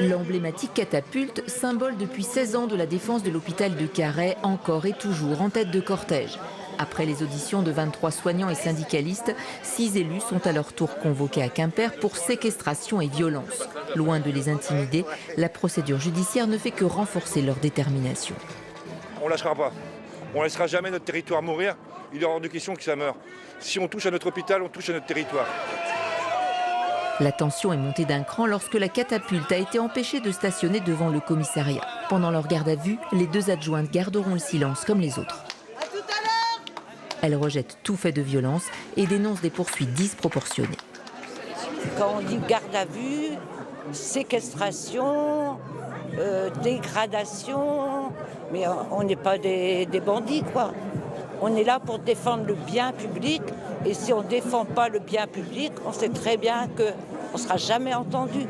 L'emblématique catapulte, symbole depuis 16 ans de la défense de l'hôpital de Carhaix, encore et toujours en tête de cortège. Après les auditions de 23 soignants et syndicalistes, 6 élus sont à leur tour convoqués à Quimper pour séquestration et violence. Loin de les intimider, la procédure judiciaire ne fait que renforcer leur détermination. On ne lâchera pas. On ne laissera jamais notre territoire mourir. Il est hors de question que ça meure. Si on touche à notre hôpital, on touche à notre territoire. La tension est montée d'un cran lorsque la catapulte a été empêchée de stationner devant le commissariat. Pendant leur garde à vue, les 2 adjointes garderont le silence comme les autres. Elles rejettent tout fait de violence et dénoncent des poursuites disproportionnées. Quand on dit garde à vue, séquestration, dégradation, mais on n'est pas des bandits, quoi. On est là pour défendre le bien public et si on ne défend pas le bien public, on sait très bien qu'on ne sera jamais entendu.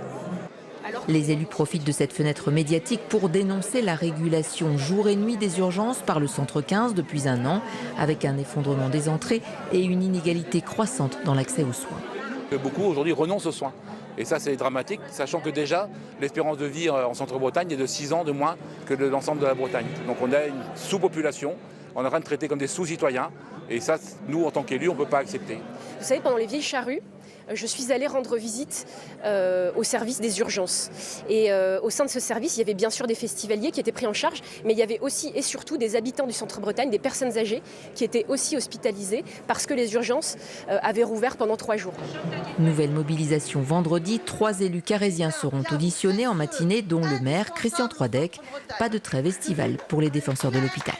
Les élus profitent de cette fenêtre médiatique pour dénoncer la régulation jour et nuit des urgences par le centre 15 depuis un an, avec un effondrement des entrées et une inégalité croissante dans l'accès aux soins. Beaucoup aujourd'hui renoncent aux soins. Et ça, c'est dramatique, sachant que déjà, l'espérance de vie en Centre-Bretagne est de 6 ans de moins que l'ensemble de la Bretagne. Donc on a une sous-population, on est en train de traiter comme des sous-citoyens. Et ça, nous, en tant qu'élus, on ne peut pas accepter. Vous savez, pendant les vieilles charrues, je suis allée rendre visite au service des urgences. Et au sein de ce service, il y avait bien sûr des festivaliers qui étaient pris en charge, mais il y avait aussi et surtout des habitants du Centre-Bretagne, des personnes âgées qui étaient aussi hospitalisées parce que les urgences avaient rouvert pendant 3 jours. Nouvelle mobilisation vendredi, 3 élus carhésiens seront auditionnés en matinée, dont le maire Christian Troidec. Pas de trêve estivale pour les défenseurs de l'hôpital.